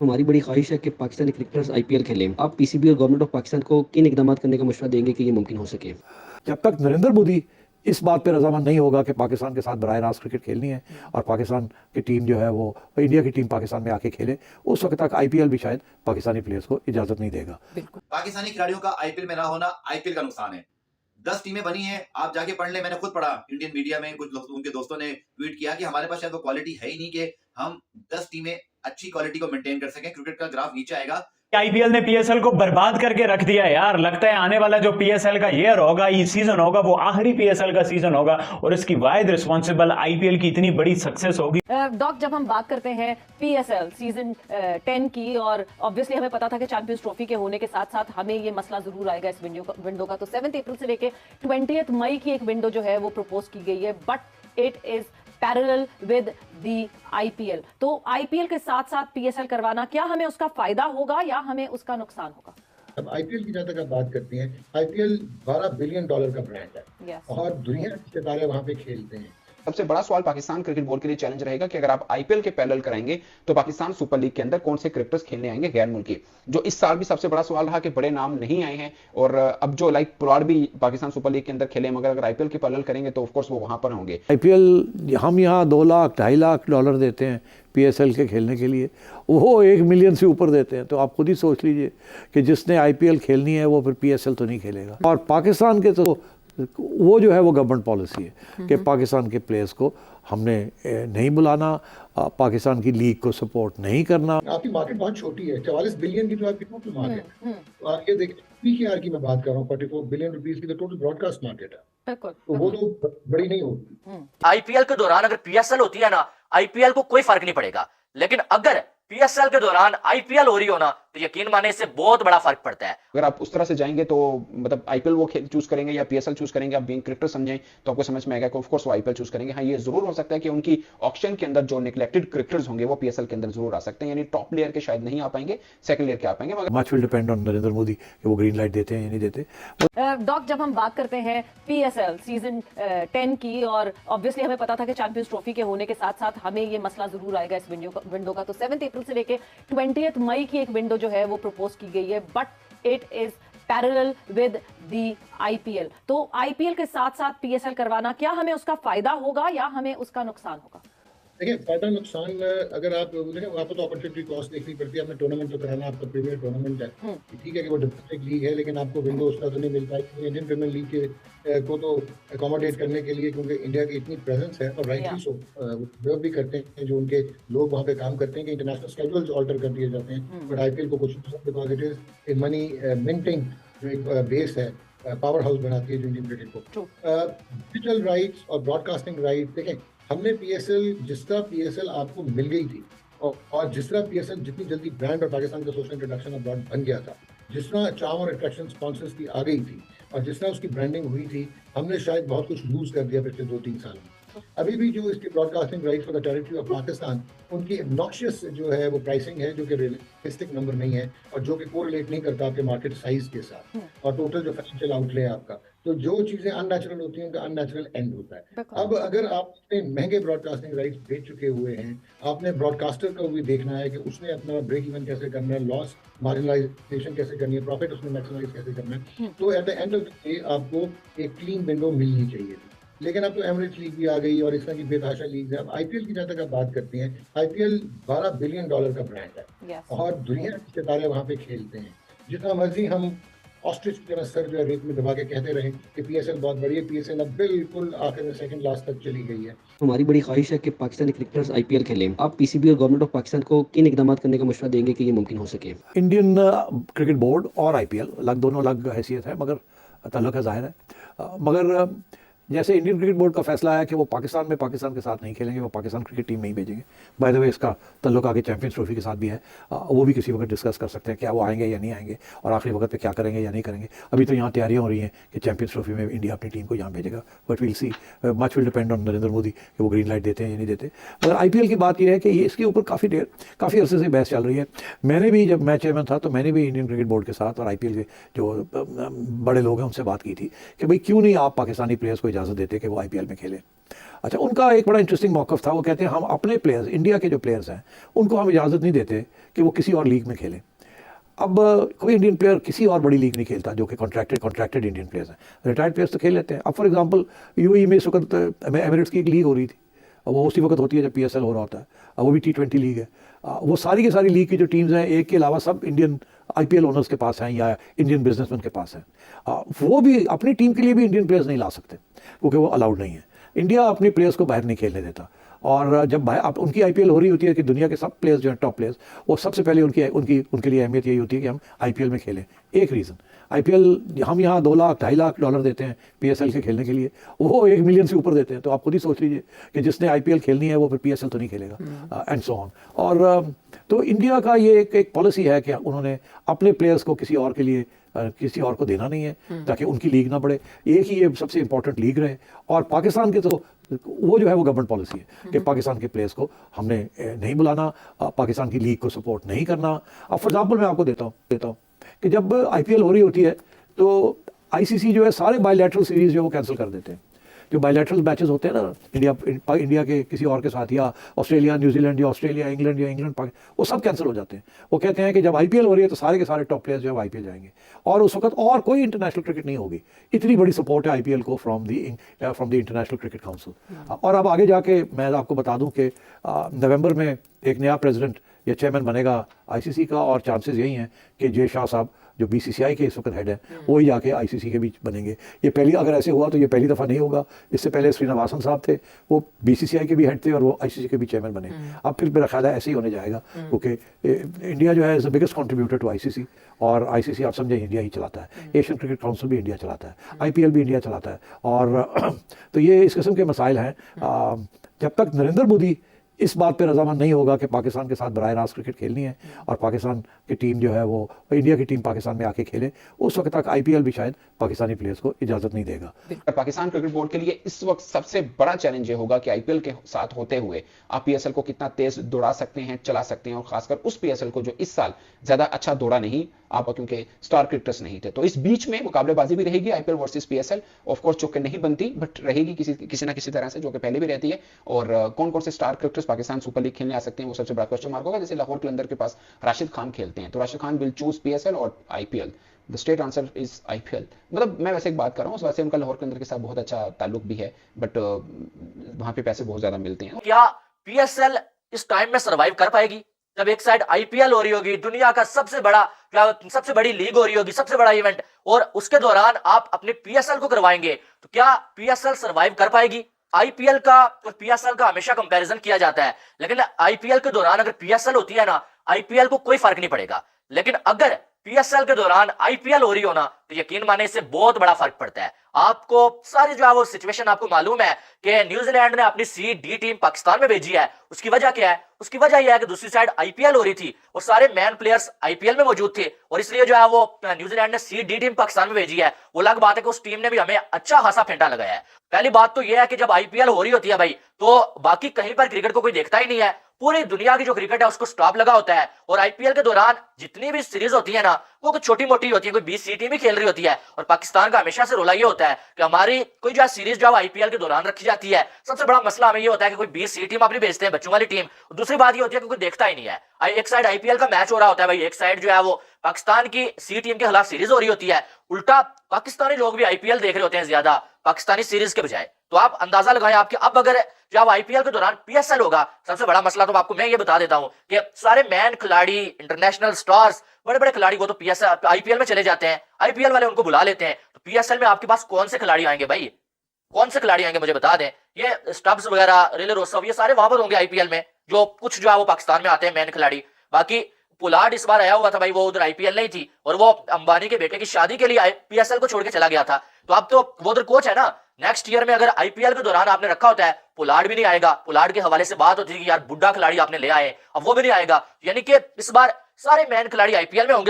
हमारी बड़ी ख्वाहिश है कि पाकिस्तानी क्रिकेटर्स आईपीएल खेलें। आप पीसीबी और गवर्नमेंट ऑफ पाकिस्तान को किन इकदाम करने का मशवरा देंगे कि ये मुमकिन हो सके? जब तक नरेंद्र मोदी इस बात पर रजामंद नहीं होगा कि पाकिस्तान के साथ बराह रास्त क्रिकेट खेलनी है और पाकिस्तान की टीम जो है वो इंडिया की टीम पाकिस्तान में आके खेले, उस वक्त तक आईपीएल भी शायद पाकिस्तानी प्लेयर्स को इजाजत नहीं देगा। पाकिस्तानी खिलाड़ियों का आईपीएल में ना होना आईपीएल का नुकसान है। 10 टीमें बनी हैं, आप जाके पढ़ लें। मैंने खुद पढ़ा, इंडियन मीडिया में कुछ लोग, उनके दोस्तों ने ट्वीट किया कि हमारे पास शायद वो क्वालिटी है ही नहीं कि हम 10 टीमें अच्छी क्वालिटी को मेंटेन कर सकें। क्रिकेट का ग्राफ नीचे आएगा। आईपीएल ने पीएसएल को बर्बाद करके रख दिया है यार। लगता है आने वाला जो पीएसएल का ईयर होगा, ये सीजन होगा, वो आखिरी पीएसएल का सीजन होगा और इसकी वाहिद रिस्पॉन्सिबल आईपीएल की इतनी बड़ी सक्सेस होगी। डॉक, जब हम बात करते हैं पीएसएल सीजन 10 की, और ऑब्वियसली हमें पता था कि चैंपियंस ट्रॉफी के होने के साथ साथ हमें ये मसला जरूर आएगा इस विंडो का। तो 7 अप्रैल से लेके 20 मई की एक विंडो जो है वो प्रपोज की गई है, but it is parallel with the IPL. तो आईपीएल के साथ साथ पीएसएल करवाना, क्या हमें उसका फायदा होगा या हमें उसका नुकसान होगा? अब आईपीएल की जहां तक आप बात करती हैं, आईपीएल $12 बिलियन का ब्रांड है। Yes. और दुनिया के सितारे वहां पे खेलते हैं। सबसे बड़ा सवाल पाकिस्तान क्रिकेट बोर्ड के लिए चैलेंज रहेगा कि अगर आप आईपीएल के पैरेलल कराएंगे तो पाकिस्तान सुपर लीग के अंदर कौन से क्रिकेटर्स खेलने आएंगे गैर मुल्की। जो इस साल भी सबसे बड़ा सवाल रहा कि बड़े नाम नहीं आए हैं, और अब जो पुलाड़ भी पाकिस्तान सुपर लीग के अंदर खेले, मगर अगर आईपीएल के पैरेलल करेंगे तो ऑफकोर्स वो वहां पर होंगे। आईपीएल हम यहाँ 2 लाख $2.5 लाख देते हैं पीएसएल के खेलने के लिए, वो 1 मिलियन से ऊपर देते हैं। तो आप खुद ही सोच लीजिए कि जिसने आईपीएल खेलनी है वो फिर पीएसएल तो नहीं खेलेगा। और पाकिस्तान के तो वो जो है वो गवर्नमेंट पॉलिसी है कि पाकिस्तान के प्लेयर्स को हमने नहीं बुलाना, पाकिस्तान की लीग को सपोर्ट नहीं करना। आपकी मार्केट बहुत छोटी है, 44 बिलियन की तो आपकी टोटल मार्केट है। तो आप ये देखिए, पीकेआर की मैं बात कर रहा हूँ, 44 बिलियन रुपीस की तो टोटल ब्रॉडकास्ट मार्केट है। तो वो तो बड़ी नहीं होती। आईपीएल के दौरान अगर पीएसएल होती है ना, आईपीएल को कोई फर्क नहीं पड़ेगा, लेकिन अगर पीएसएल के दौरान आईपीएल हो रही हो ना, तो यकीन माने इससे बहुत बड़ा फर्क पड़ता है। अगर आप उस तरह से जाएंगे तो मतलब आईपीएल वो चूज करेंगे या पीएसएल चूज करेंगे, आप बीइंग क्रिकेटर समझें तो आपको समझ में आएगा कि ऑफ कोर्स वो आईपीएल चूज करेंगे। हाँ, ये जरूर हो सकता है कि उनकी ऑक्शन के अंदर जो नेग्लेक्टेड क्रिकेटर्स होंगे वो पीएसएल के अंदर जरूर आ सकते हैं, यानी टॉप प्लेयर के शायद नहीं आ पाएंगे, सेकंड प्लेयर के आ पाएंगे। मगर much will depend on Narendra Modi कि वो ग्रीन लाइट देते हैं या नहीं देते। डॉक, जब हम बात करते हैं पीएसएल सीजन 10 की, और ऑब्वियसली हमें पता था कि चैंपियंस ट्रॉफी के होने के साथ साथ हमें ये मसला जरूर आएगा इस विंडो का। तो 7 अप्रैल से लेके 20 मई की एक विंडो जो है वो प्रपोज की गई है, but it is parallel with the IPL. तो आईपीएल के साथ साथ पीएसएल करवाना, क्या हमें उसका फायदा होगा या हमें उसका नुकसान होगा? देखिए, फायदा नुकसान अगर आप देखें, आपको तो अपॉर्चुनिटी कॉस्ट देखनी पड़ती है। आपने टूर्नामेंट तो कराना, आपका प्रीमियर टूर्नामेंट है, ठीक है कि वो डोमेस्टिक लीग है, लेकिन आपको विंडो उसका तो नहीं मिलता है क्योंकि इंडियन प्रीमियर लीग के को तो अकोमोडेट करने के लिए, क्योंकि इंडिया की इतनी प्रेजेंस है, और राइटली सो वो भी करते हैं जो उनके लोग वहाँ पे काम करते हैं कि इंटरनेशनल स्केड्यूल्स ऑल्टर कर दिए जाते हैं। बट आईपीएल को कुछ because it is a money minting जो एक बेस है, पावर हाउस बनाती है जो इंडियन क्रिकेट को। डिजिटल राइट्स और ब्रॉडकास्टिंग राइट्स, देखें हमने पीएसएल, जिस तरह पीएसएल आपको मिल गई थी और जिस तरह पीएसएल जितनी जल्दी ब्रांड और पाकिस्तान का सोशल इंट्रोडक्शन अब्रॉड बन गया था, जिस तरह चार्म और अट्रैक्शन स्पॉन्सर्स की आ गई थी और जिस तरह उसकी ब्रांडिंग हुई थी, हमने शायद बहुत कुछ लूज कर दिया पिछले 2-3 साल में। अभी भी जो इसकी broadcasting rights for the territory of Pakistan, उनकी नॉक्शियस जो है वो प्राइसिंग है जो कि रियलिस्टिक नंबर नहीं है और जो कि कोरिलेट नहीं करता आपके मार्केट साइज के साथ और टोटल जो फाइनेंशियल आउटले है आपका। तो जो चीजें अननेचुरल होती हैं उनका अननेचुरल एंड होता है। अब अगर आपने महंगे ब्रॉडकास्टिंग राइट्स बेच चुके हुए हैं, आपने ब्रॉडकास्टर को भी देखना है कि उसने अपना ब्रेक इवन कैसे करना है, लॉस मार्जिनलाइजेशन कैसे करनी है, प्रॉफिट उसने मैक्सिमाइज कैसे करना है। तो at the end of the day आपको एक क्लीन विंडो मिलनी चाहिए थी, लेकिन अब तो एमरेज लीग भी आ गई और इस तरह की बेतहाशा लीग है। अब आईपीएल की जहां तक आप बात करती हैं, आईपीएल $12 बिलियन का ब्रांड है। और दुनिया के सितारे वहां पे खेलते हैं। जितना मर्जी हम ऑस्ट्रिच की तरह सर जो है रेत में दबा के कहते रहे कि पीएसएल बहुत बड़ी है, पीएसएल अब बिल्कुल आखिर में सेकंड लास्ट तक चली गई है। हमारी बड़ी ख्वाहिश है कि पाकिस्तानी क्रिकेटर्स आईपीएल खेलें। आप पीसीबी और गवर्नमेंट ऑफ पाकिस्तान को किन इकदाम करने का मशवरा देंगे कि ये मुमकिन हो सके? इंडियन क्रिकेट बोर्ड और आईपीएल दोनों अलग हैसियत है, मगर ताल्लुक है, जाहिर है। मगर जैसे इंडियन क्रिकेट बोर्ड का फैसला है कि वो पाकिस्तान में पाकिस्तान के साथ नहीं खेलेंगे, वो पाकिस्तान क्रिकेट टीम में ही भेजेंगे। बाय द वे इसका तल्लुक आगे चैंपियंस ट्रॉफी के साथ भी है, वो भी किसी वक्त डिस्कस कर सकते हैं क्या वो आएंगे या नहीं आएंगे और आखिरी वक्त पे क्या करेंगे या नहीं करेंगे। अभी तो यहाँ तैयारियाँ हो रही हैं कि चैंपियंस ट्रॉफी में इंडिया अपनी टीम को यहाँ भेजेगा, but will see, much will depend on Narendra Modi कि वो ग्रीन लाइट देते हैं या नहीं देते। मगर आईपीएल की बात यह है कि इसके ऊपर काफ़ी अरसे से बहस चल रही है। मैंने भी, जब मैं चेयरमैन था, तो मैंने भी इंडियन क्रिकेट बोर्ड के साथ और आईपीएल के जो बड़े लोग हैं उनसे बात की थी कि भाई क्यों नहीं आप पाकिस्तानी प्लेयर्स को इजाज़त देते कि वो आईपीएल में खेले। अच्छा, उनका एक बड़ा इंटरेस्टिंग मौक़िफ़ था, वो कहते हैं हम अपने प्लेयर्स, इंडिया के जो प्लेयर्स हैं, उनको हम इजाज़त नहीं देते कि वो किसी और लीग में खेलें। अब कोई इंडियन प्लेयर किसी और बड़ी लीग नहीं खेलता जो कि कॉन्ट्रैक्टेड इंडियन प्लेयर्स हैं। रिटायर्ड प्लेयर्स तो खेल लेते हैं। अब फॉर एग्जांपल यूएई में इस वक्त एमिरेट्स की एक लीग हो रही थी, वो उसी वक्त होती है जब पीएसएल हो रहा होता है, वो भी T20 लीग है। वो सारी की सारी लीग की जो टीम्स हैं, एक के अलावा सब इंडियन आईपीएल ओनर्स के पास हैं या इंडियन बिजनेसमैन के पास हैं। वो भी अपनी टीम के लिए भी इंडियन प्लेयर्स नहीं ला सकते क्योंकि वो अलाउड नहीं है। इंडिया अपने प्लेयर्स को बाहर नहीं खेलने देता। और जब अब उनकी आईपीएल हो रही होती है कि दुनिया के सब प्लेयर्स जो हैं टॉप प्लेयर्स, वो सबसे पहले उनके लिए अहमियत यही होती है कि हम आईपीएल में खेलें। एक रीज़न, आईपीएल हम यहाँ 2 लाख $2.5 लाख देते हैं पीएसएल के खेलने के लिए, वो 1 मिलियन से ऊपर देते हैं। तो आप खुद ही सोच लीजिए कि जिसने आईपीएल खेलनी है वो फिर पीएसएल तो नहीं खेलेगा, एंड सो ऑन। और तो इंडिया का ये एक पॉलिसी है कि उन्होंने अपने प्लेयर्स को किसी और के लिए किसी और को देना नहीं है ताकि उनकी लीग ना बढ़े, एक ही ये सबसे इंपॉर्टेंट लीग रहे। और पाकिस्तान के तो वो जो है वो गवर्नमेंट पॉलिसी है कि पाकिस्तान के प्लेयर्स को हमने नहीं बुलाना, पाकिस्तान की लीग को सपोर्ट नहीं करना। अब फॉर एग्जाम्पल मैं आपको देता हूँ कि जब आईपीएल हो रही होती है तो आईसीसी जो है सारे बायलैटरल सीरीज जो है वो कैंसिल कर देते हैं। जो बायलैटरल मैचेस होते हैं ना इंडिया के किसी और के साथ, या ऑस्ट्रेलिया न्यूजीलैंड, या ऑस्ट्रेलिया इंग्लैंड, या इंग्लैंड पाकिस्तान, वो सब कैंसिल हो जाते हैं। वो कहते हैं कि जब आईपीएल हो रही है तो सारे के सारे टॉप प्लेयर्स जो है आईपीएल जाएंगे, और उस वक्त और कोई इंटरनेशनल क्रिकेट नहीं होगी। इतनी बड़ी सपोर्ट है आईपीएल को from the international cricket council. और अब आगे जाके मैं आपको बता दूं कि नवंबर में एक नया प्रेसिडेंट या चेयरमैन बनेगा आईसीसी का, और चांसेस यही हैं कि जे शाह साहब जो बीसीसीआई के इस वक्त हेड है वो ही जाके आईसीसी के बीच बनेंगे। ये पहली, अगर ऐसे हुआ तो ये पहली दफ़ा नहीं होगा। इससे पहले श्रीनिवासन साहब थे, वो बीसीसीआई के भी हेड थे और वो आईसीसी के भी चेयरमैन बने। अब फिर मेरा ख्याल है ऐसे ही होने जाएगा, क्योंकि इंडिया जो है is the biggest contributor to ICC, और आईसीसी आप समझे इंडिया ही चलाता है। एशियन क्रिकेट काउंसिल भी इंडिया चलाता है, आईपीएल भी इंडिया चलाता है। और तो ये इस किस्म के मसाइल हैं। जब तक नरेंद्र मोदी इस बात पे रजामंद नहीं होगा कि पाकिस्तान के साथ बराह रास्त क्रिकेट खेलनी है और पाकिस्तान की टीम जो है वो इंडिया की टीम पाकिस्तान में आके खेले, उस वक्त तक आईपीएल भी शायद पाकिस्तानी प्लेयर्स को इजाजत नहीं देगा। पाकिस्तान क्रिकेट बोर्ड के लिए इस वक्त सबसे बड़ा चैलेंज ये होगा कि आईपीएल के साथ होते हुए आप पीएसएल को कितना तेज दौड़ा सकते हैं, चला सकते हैं, और खासकर उस पीएसएल को जो इस साल ज्यादा अच्छा दौड़ा नहीं आप, क्योंकि स्टार क्रिकेटर्स नहीं थे। तो इस बीच में मुकाबलेबाजी भी रहेगी IPL versus PSL. Of course चौके नहीं बनती, बट रहेगी किसी ना किसी तरह से, जो कि पहले भी रहती है। और कौन कौन से star cricketers Pakistan super league खेलने आ सकते हैं वो सबसे बड़ा क्वेश्चन मार्क होगा। जैसे लाहौर कलंदर के पास राशिद खान खेलते हैं, तो Rashid Khan will choose PSL और IPL. The straight answer is IPL. मतलब मैं वैसे एक बात कर रहा हूँ, वैसे उनका लाहौर कलंदर के साथ बहुत अच्छा ताल्लुक भी है, बट वहां पे पैसे बहुत ज्यादा मिलते हैं। क्या पीएसएल इस टाइम में सरवाइव कर पाएगी जब एक साइड आईपीएल हो रही होगी, दुनिया का सबसे बड़ी लीग हो रही होगी, सबसे बड़ा इवेंट, और उसके दौरान आप अपने पीएसएल को करवाएंगे, तो क्या पीएसएल सरवाइव कर पाएगी? आईपीएल का और पीएसएल का हमेशा कंपैरिजन किया जाता है, लेकिन आईपीएल के दौरान अगर पीएसएल होती है ना, आईपीएल को कोई फर्क नहीं पड़ेगा। लेकिन अगर पीएसएल के दौरान आईपीएल हो रही हो ना, तो यकीन माने इससे बहुत बड़ा फर्क पड़ता है। आपको सारी जो है वो सिचुएशन आपको मालूम है कि न्यूजीलैंड ने अपनी सी-डी टीम पाकिस्तान में भेजी है। उसकी वजह क्या है? उसकी वजह यह है कि दूसरी साइड आईपीएल हो रही थी और सारे मैन प्लेयर्स आईपीएल में मौजूद थे, और इसलिए जो है वो न्यूजीलैंड ने सी-डी टीम पाकिस्तान में भेजी है। वो अलग बात है कि उस टीम ने भी हमें अच्छा खासा फेंटा लगाया है। पहली बात तो यह है कि जब आईपीएल हो रही होती है भाई, तो बाकी कहीं पर क्रिकेट को कोई देखता ही नहीं है। पूरी दुनिया की जो क्रिकेट है उसको स्टॉप लगा होता है, और आईपीएल के दौरान जितनी भी सीरीज होती है ना, वो कुछ छोटी मोटी होती है, कोई 20 टीम ही खेल रही होती है। और पाकिस्तान का हमेशा से रोला ये होता है कि हमारी कोई जो सीरीज जो आईपीएल के दौरान रखी जाती है, सबसे बड़ा मसला हमें ये होता है कि कोई 20 टीम अपनी भेजते हैं, बच्चों वाली टीम। दूसरी बात ये होती है कि कोई देखता ही नहीं है। एक साइड आईपीएल का मैच हो रहा होता है भाई, एक साइड जो है वो पाकिस्तान की सी टीम के खिलाफ सीरीज हो रही होती है। उल्टा पाकिस्तानी लोग भी आईपीएल देख रहे होते हैं ज्यादा पाकिस्तानी सीरीज के बजाय। तो आप अंदाजा लगाएं आपके, अब अगर जब आईपीएल के दौरान पीएसएल होगा, सबसे बड़ा मसला तो आपको मैं ये बता देता हूं कि सारे मैन खिलाड़ी, इंटरनेशनल स्टार्स, बड़े बड़े खिलाड़ी वो तो पीएसएल आईपीएल में चले जाते हैं, आईपीएल वाले उनको बुला लेते हैं। तो पीएसएल में आपके पास कौन से खिलाड़ी आएंगे भाई? कौन से खिलाड़ी आएंगे मुझे बता दें। ये स्टब्स वगैरह, रिले रोसव, ये सारे वहां पर होंगे आईपीएल में, जो कुछ जो है वो पाकिस्तान में आते हैं मैन खिलाड़ी। बाकी पुलाड इस बार आया हुआ था भाई, वो उधर आईपीएल नहीं थी, और वो अंबानी के बेटे की शादी के लिए पीएसएल को छोड़ के चला गया था। तो अब तो वो उधर कोच है ना, नेक्स्ट ईयर में अगर आईपीएल के दौरान आपने रखा होता है, पुलाड भी नहीं आएगा। पुलाड के हवाले से बात होती है कि यार बुड्ढा खिलाड़ी आपने ले आए, अब वो भी नहीं आएगा। यानी कि इस बार सारे मैन खिलाड़ी आईपीएल में होंगे।